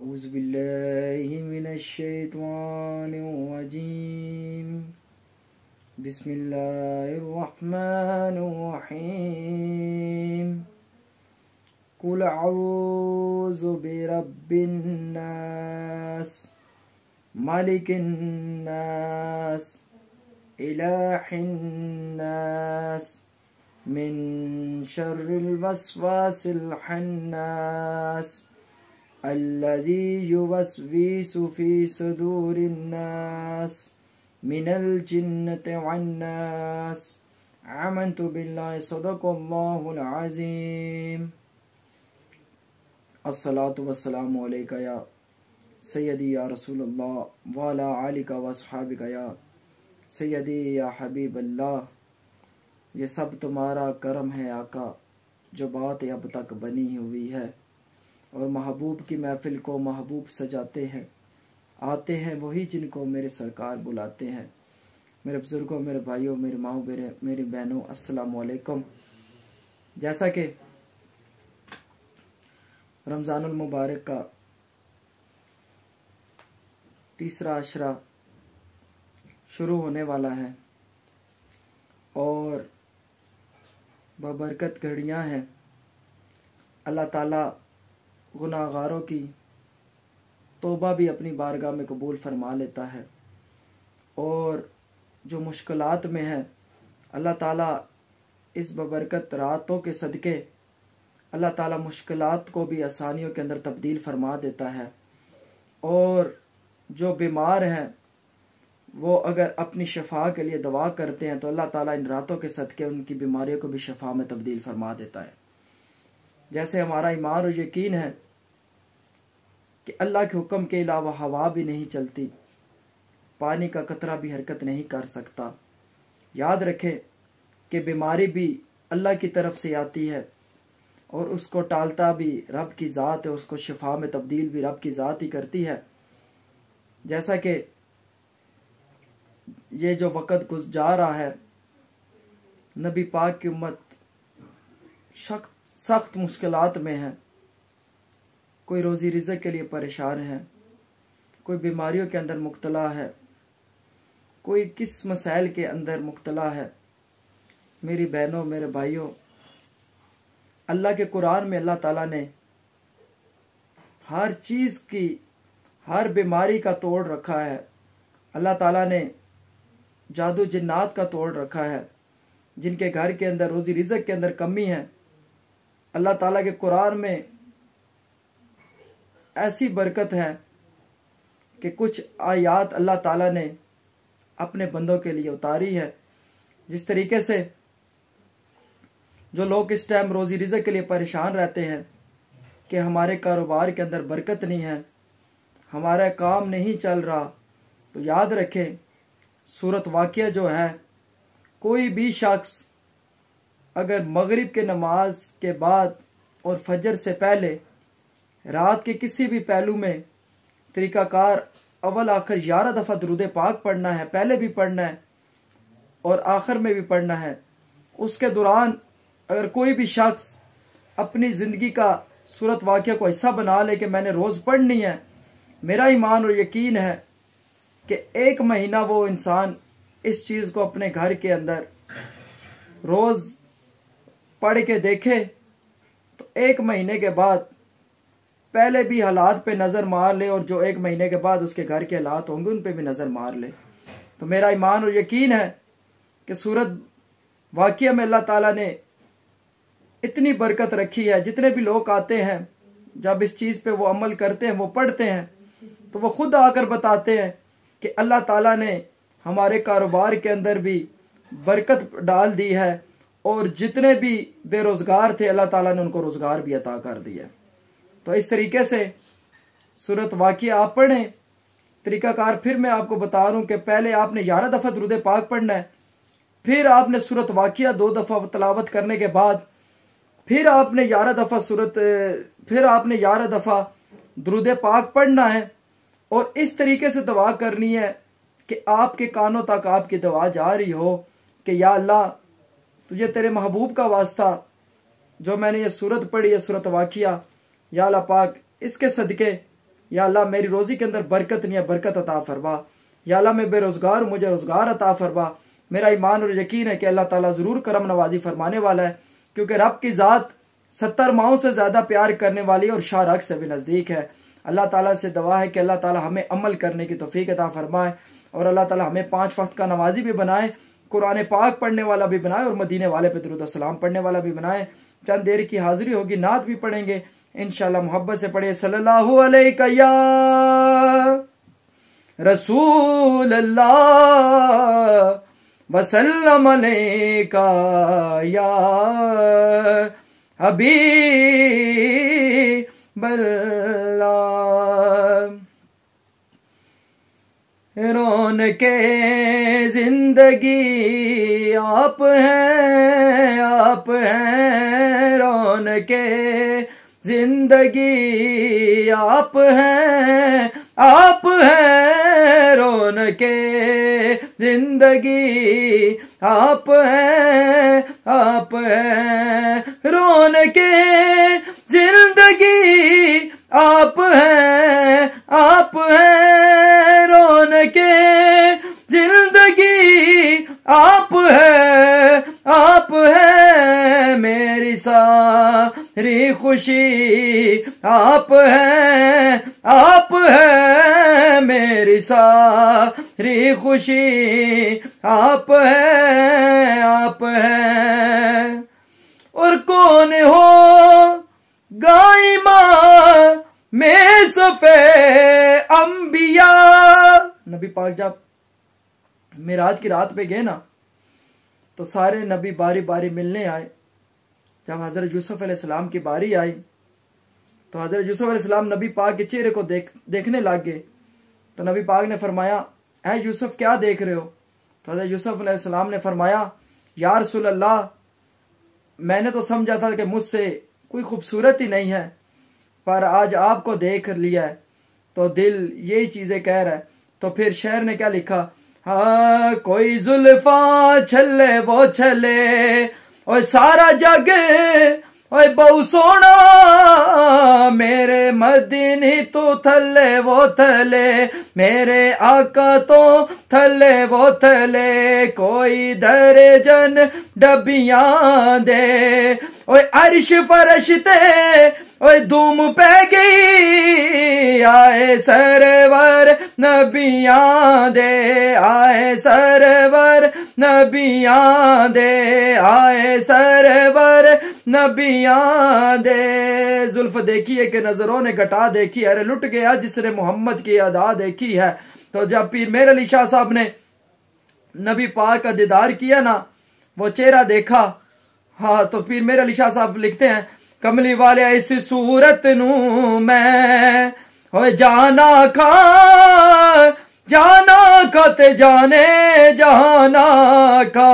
औज़ुबिल्लाहि मिनश्शैतानिर्रजीम बिस्मिल्लाहिर्रहमानिर्रहीम कुल अऊज़ु बिरब्बिन नास मालिकिन नास इलाहिन नास मिन शर्रिल वस्वासिल खन्नास अल्लज़ी युवस्विसु फ़ी सुदूरिन नास मिनल जिन्नति वन्नास। आमन्तु बिल्लाहि सदक़ल्लाहुल अज़ीम। अस्सलातु वस्सलामु अलैका या सय्यदी या रसूलल्लाह व अला आलिका व अस्हाबिका या सय्यदी या हबीबल्लाह। ये सब तुम्हारा करम है आका, जो बात अब तक बनी हुई है, और महबूब की महफिल को महबूब सजाते हैं। आते हैं वही जिनको मेरे सरकार बुलाते हैं। मेरे बुजुर्गों, मेरे भाइयों, मेरे माओ, मेरी बहनों, अस्सलाम वालेकुम। जैसा कि रमज़ानुल मुबारक का तीसरा अशरा शुरू होने वाला है और बबरकत घड़ियां हैं। अल्लाह ताला गुनाहगारों की तौबा भी अपनी बारगाह में कबूल फरमा लेता है, और जो मुश्किलात में है अल्लाह ताला इस बबरकत रातों के सदके अल्लाह ताला मुश्किलात को भी आसानियों के अंदर तब्दील फरमा देता है। और जो बीमार हैं वो अगर अपनी शफा के लिए दुआ करते हैं तो अल्लाह ताला इन रातों के सदके उनकी बीमारियों को भी शफा में तब्दील फरमा देता है। जैसे हमारा ईमान और यकीन है कि अल्लाह के हुक्म के अलावा हवा भी नहीं चलती, पानी का कतरा भी हरकत नहीं कर सकता। याद रखें कि बीमारी भी अल्लाह की तरफ से आती है और उसको टालता भी रब की ज़ात है, उसको शिफा में तब्दील भी रब की ज़ात ही करती है। जैसा कि ये जो वक़्त गुज़र रहा है, नबी पाक की उम्मत सख्त मुश्किलात में है। कोई रोज़ी रिज़्क़ के लिए परेशान है, कोई बीमारियों के अंदर मुब्तला है, कोई किस मसाइल के अंदर मुब्तला है। मेरी बहनों, मेरे भाइयों, अल्लाह के कुरान में अल्लाह ताला ने हर चीज़ की, हर बीमारी का तोड़ रखा है। अल्लाह ताला ने जादू जिन्नात का तोड़ रखा है। जिनके घर के अंदर रोज़ी रिज़्क़ के अंदर कमी है, अल्लाह ताला के कुरान में ऐसी बरकत है कि कुछ आयात अल्लाह ताला ने अपने बंदों के लिए उतारी है। जिस तरीके से जो लोग इस टाइम रोज़ी रिज़्क़ के लिए परेशान रहते हैं कि हमारे कारोबार के अंदर बरकत नहीं है, हमारा काम नहीं चल रहा, तो याद रखें सूरत वाक़िया जो है, कोई भी शख्स अगर मगरिब के नमाज के बाद और फजर से पहले रात के किसी भी पहलू में तरीकाकार अव्वल आखिर 11 दफ़ा दुरूद पाक पढ़ना है, पहले भी पढ़ना है और आखिर में भी पढ़ना है। उसके दौरान अगर कोई भी शख्स अपनी ज़िंदगी का सूरत वाक़िया को हिस्सा बना ले कि मैंने रोज़ पढ़नी है, मेरा ईमान और यकीन है कि 1 महीना वो इंसान इस चीज़ को अपने घर के अंदर रोज़ पढ़ के देखे तो 1 महीने के बाद पहले भी हालात पे नज़र मार ले, और जो 1 महीने के बाद उसके घर के हालात होंगे उन पे भी नज़र मार ले। तो मेरा ईमान और यकीन है कि सूरत वाक़िया में अल्लाह ताला ने इतनी बरकत रखी है। जितने भी लोग आते हैं, जब इस चीज़ पे वो अमल करते हैं, वो पढ़ते हैं, तो वो खुद आकर बताते हैं कि अल्लाह ताला ने हमारे कारोबार के अंदर भी बरकत डाल दी है, और जितने भी बेरोज़गार थे अल्लाह ताला ने उनको रोज़गार भी अता कर दिया। तो इस तरीके से सूरत वाक़िया आप पढ़ें। तरीकाकार फिर मैं आपको बता रहा हूँ कि पहले आपने 11 दफ़ा दुरूद पाक पढ़ना है, फिर आपने सूरत वाक़िया 2 दफ़ा तलावत करने के बाद फिर आपने 11 दफ़ा दुरूद पाक पढ़ना है, और इस तरीके से दुआ करनी है कि आपके कानों तक आपकी दुआ जा रही हो कि या अल्लाह, तुझे तेरे महबूब का वास्ता जो मैंने ये सूरत पढ़ी है, सूरत वाक़िया, या अल्लाह पाक इसके सदके या अल्लाह मेरी रोजी के अंदर बरकत नहीं है, बरकत अता फरमा। या अल्लाह मैं बेरोजगार हूं, मुझे रोजगार अता फरमा। मेरा ईमान और यकीन है कि अल्लाह ताला जरूर करम नवाजी फरमाने वाला है, क्योंकि रब की जात 70 माओं से ज्यादा प्यार करने वाली और शारक से भी नजदीक है। अल्लाह ताला से दुआ है कि अल्लाह ताला हमें अमल करने की तौफीक अता फरमाए और अल्लाह ताला हमें 5 वक्त का नमाजी भी बनाए, कुरान पाक पढ़ने वाला भी बनाए और मदीने वाले पे दुरूद सलाम पढ़ने वाला भी बनाए। चंद देर की हाजिरी होगी, नात भी पढ़ेंगे इंशाल्लाह। मोहब्बत से पढ़े सल्लल्लाहु अलैका या रसूल अल्लाह वसल्लम अलैका या हबीब अल्लाह। रौनके जिंदगी आप हैं, आप हैं। रौनके जिंदगी आप हैं, आप हैं। रौनके जिंदगी आप हैं, आप हैं। रौनके जिंदगी आप हैं, आप हैं। रौनके जिंदगी आप हैं, आप हैं। मेरी सारी खुशी आप हैं, आप हैं। मेरी सारी खुशी आप हैं, आप हैं। और कौन हो गाइमा में सफे अंबिया। नबी पाक जब मिराज की रात पे गए ना, तो सारे नबी बारी बारी मिलने आए। जब हजरत यूसुफ अलैहिस्सलाम की बारी आई तो हजरत यूसुफ अलैहिस्सलाम नबी पाक के चेहरे को देखने लग गए। तो नबी पाक ने फरमाया, ऐ यूसुफ क्या देख रहे हो? तो हजरत यूसुफ अलैहिस्सलाम ने फरमाया, या रसूल अल्लाह, मैंने तो समझा था कि मुझसे कोई खूबसूरत ही नहीं है, पर आज आपको देख लिया है तो दिल यही चीजें कह रहा है। तो फिर शेर ने क्या लिखा, हाँ कोई जुल्फा छले वो छले, और सारा जग ओए बहु सोना। मेरे मदीनी तो थले वो थले, मेरे आका तो थले वो थले। कोई दर्जन डबियां दे, ओए अर्श फरश ते ओए धूम पै गई। आए सरवर नबियां दे, आए सरवर नबियां दे, आए सरवर नबियां दे। जुल्फ देखी है कि नजरों ने घटा देखी, अरे लुट गया जिसने मोहम्मद की अदा देखी है। तो जब पीर मेर अली शाह साहब ने नबी पाक का दीदार किया ना, वो चेहरा देखा, हाँ, तो पीर मेर अली शाह साहब लिखते हैं, कमली वाले इस सूरत नू मैं हो जाना खा, जाना का ते जाने जाना का।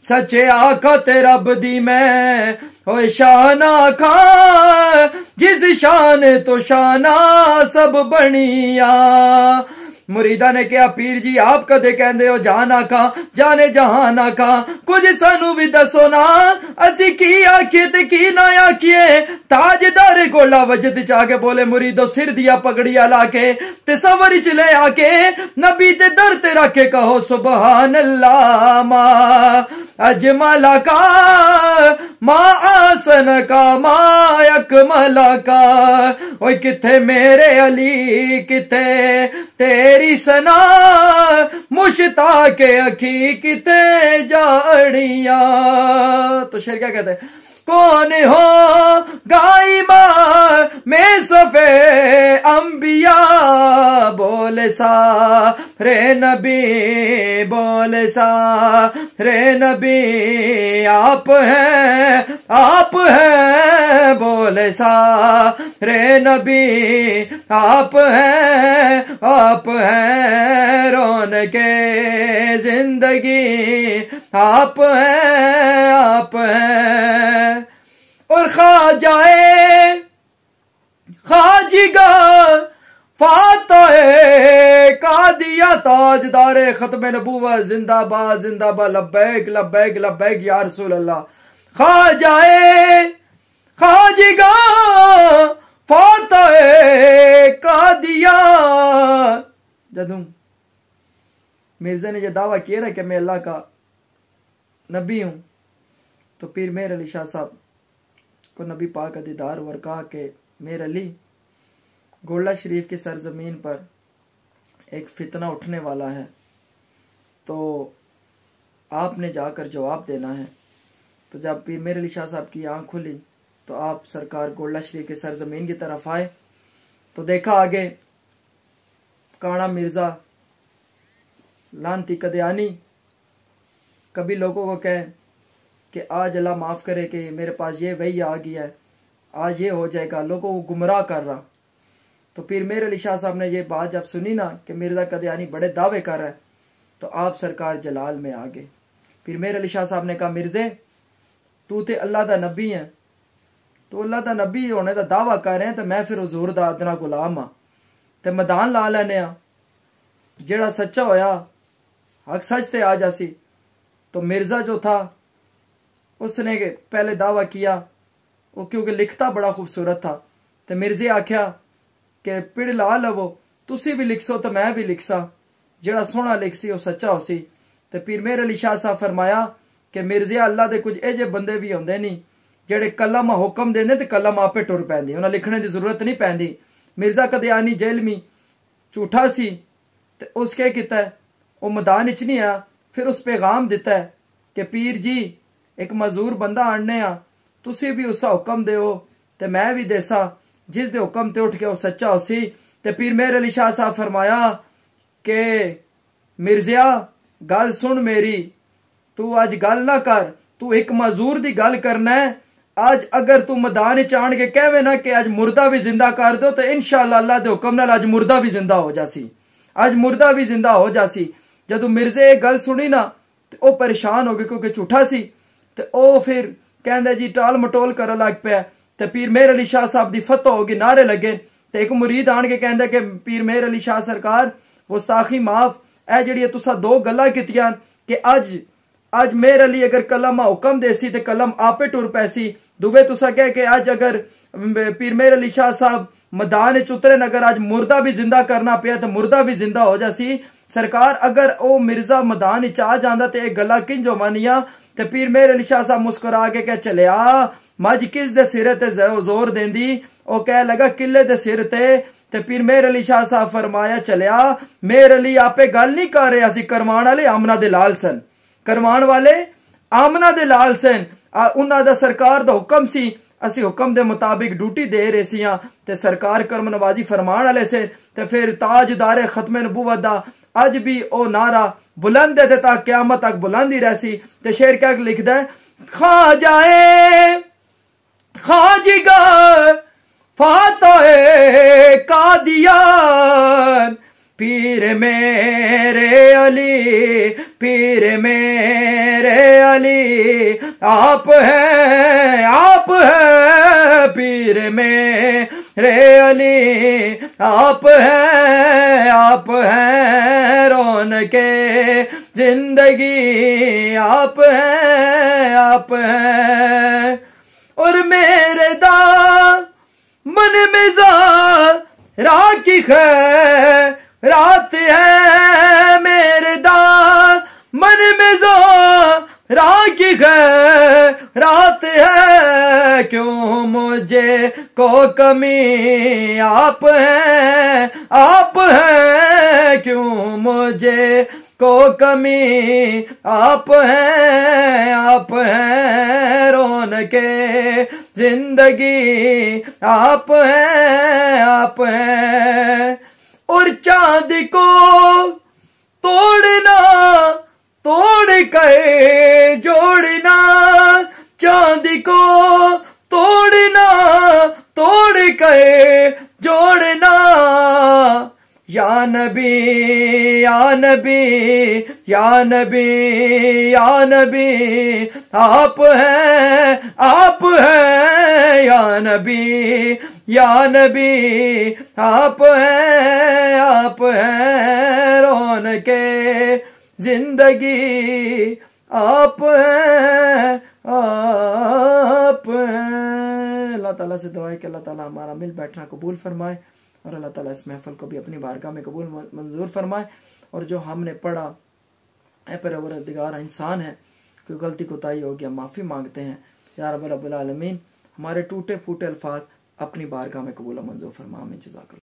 सच्चे आका ते रब दी मैं हो शाना खा, जिस शान तो शाना सब बनिया। मुरीदा ने कहा, पीर जी आप कदे कहंदे हो जाना का जाने जहाना का, कुछ सानू भी दसो ना, असी की आखिए ते की ना आखिए। ताजदार गोला वजद जाके बोले, मुरीदो सिर दिया पगड़िया लाके ते सवर च ले आके, नबी ते दर ते रखे कहो सुबहान अल्लाह। मा अजमला का मा आसन का मा अकमला का। ओए किथे मेरे अली किथे तेरी सना, मुश्ताके अखी किथे जाड़िया। तो शेर क्या कहते हैं, कौन हो गाइमा में सफे अंबिया। बोले सा रे नबी, बोले सा रे नबी, आप हैं, आप हैं। बोले सा रे नबी, आप हैं, आप हैं। रौनके जिंदगी आप हैं, आप हैं। और खाजाए खाजिगा फातह कादिया ताजदारे खत्म नबूवत जिंदाबाद जिंदाबाद। लब्बैक लब्बैक लब्बैक या रसूल अल्लाह। खाजाए खाजिगा फातह दिया। जदों मिर्जा ने यह दावा किया ना कि मैं अल्लाह का नबी हूं, तो पीर मेहर अली शाह साहब को नबी पाक का दीदार और कहा कि मेहर अली, गोला शरीफ की सरजमीन पर एक फितना उठने वाला है, तो आपने जाकर जवाब देना है। तो जब पीर मेहर अली शाह साहब की आंख खुली तो आप सरकार गोला शरीफ के सरजमीन की तरफ आए, तो देखा आगे काना मिर्जा लानती कदयानी कभी लोगों को कहे कि आज अल्लाह माफ करे कि मेरे पास ये वही आ गया है, आज ये हो जाएगा, लोगों को गुमराह कर रहा। तो पीर मेहर अली शाह साहब ने ये बात जब सुनी ना कि मिर्जा कदयानी बड़े दावे कर रहा है, तो आप सरकार जलाल में आ गए। पीर मेहर अली शाह साहब ने कहा, मिर्जे तू ते अल्लाह दा नबी है, तो अल्लाह दा नबी होने का दावा कर रहे हैं, तो मैं फिर हुजूर दा अदना गुलाम हाँ, ते मैदान ला लेने आ, जेड़ा सच्चा होया हक सच ते आ जासी। तो मिर्जा जो था उसने पहले दावा किया, वो क्योंकि लिखता बड़ा खूबसूरत था, तो मिर्जे आख्या कि पिड़ ला लवो, तुसी भी लिखसो तो मैं भी लिखसा, जेड़ा सोहना लिखसी वो सच्चा होसी। तो पीर मेहर अली शाह साहब फरमाया कि मिर्जिया अल्लाह दे कुछ एजे बंदे भी होंदे नहीं जेड़े कलम हुक्म देंदे ते कलम आपे टुर पैंदी, उन्हें लिखने की जरूरत नहीं पैंदी। मिर्जा कदयानी जेलमी झूठा सी, ते उसके किता है वो मैदान इच नहीं आया, फिर उस पैगाम दिता है कि पीर जी एक मजूर बंदा आने आ, तुसी भी उसका हुक्म देओ ते मैं भी देसा, जिस दे हुक्म ते उठ के वो सच्चा होसी। ते पीर मेहर अली शाह साहब फरमाया कि मिर्जिया गल सुन मेरी, तू आज गल ना कर, तू एक मजूर दी गल करना है। आज अगर तू मैदान चाण के कहवे ना कि आज मुर्दा भी जिंदा कर दो, तो इंशाअल्लाह अल्लाह दे हुक्म नाल आज मुर्दा भी जिंदा हो जासी, आज मुर्दा भी जिंदा हो जासी। जदों मिर्जे ये गल सुनी ना तो ओ परेशान हो गए, क्योंकि झूठा सी, ते ओ फिर कहंदे जी टाल मटोल कर लग पिया। ते पीर मेहर अली शाह साहब दी फतह होगी, नारे लगे, ते एक मुरीद आन के कहंदा कि पीर मेहर अली शाह सरकार गुस्ताखी माफ, ए जेड़ी तुसा दो गल्लां कीतियां कि आज मेहर अली अगर कलम हुक्म देसी ते कलम आपे टुर पैसी, दुबे तुसा कह के आज अगर पीर मेहर अली शाह साहब मैदान च उतरे, अगर आज मुर्दा भी जिंदा करना पिया तो मुर्दा भी जिंदा हो जासी। सरकार अगर ओ मिर्जा मैदान च आ जांदा ते एक गल्ला किंजो मानिया। ते पीर मेहर अली शाह साहब मुस्कुरा के कह चलिया, मज किस दे सिरे ते जोर देंदी, ओ कह लगा किले दे सिर ते पीर मेहर अली शाह साहब फरमाया चलिया, मेहर अली आपे गल नहीं कर रहे, असी करवाण वाले आमना दे लाल सन, करवाण वाले आमना दे लाल सन, उन्हां दा सरकार दा हुक्म सी, असी हुक्म दे मुताबिक ड्यूटी दे रहे सियां, ते सरकार कर्म नवाजी फरमान वाले से। ते फिर ताजदारे खत्मे नबूवत दा अज भी ओ नारा बुलंद है ता क्यामत तक बुलंद ही रहसी। ते शेर क्या लिखदा है, खा जाए खाजिगर फातह कादियान, पीर मेरे अली, पीर मेरे अली आप है पीर मेरे अली आप है रौनके जिंदगी आप है। और मेरे दा मन मिजाज राकी है रात है, मेरे दा मन मिजाज राकी है रात है, क्यों मुझे को कमी आप है क्यों मुझे को कमी आप है रौनके जिंदगी आप है। और चांद को तोड़ना तोड़ कर जोड़ना, चांद को तोड़ना तोड़ कर जोड़ना, या नबी या नबी या नबी या नबी आप है या नबी या नबी आप है रौनके जिंदगी आप हैं। अल्लाह ताला से दुआ है कि अल्लाह ताला हमारा मिल बैठना कबूल फरमाए। और अल्लाह ताला इस महफिल को भी अपनी बारगाह में कबूल मंजूर फरमाए। और जो हमने पढ़ा ऐ परवरदिगार इंसान है, कोई गलती कोताही हो गया, माफ़ी मांगते हैं या रब्बुल आलमीन, हमारे टूटे फूटे अल्फाज अपनी बारगाह में कबूल मंजूर फरमा। आमीन। जज़ाकल्लाह।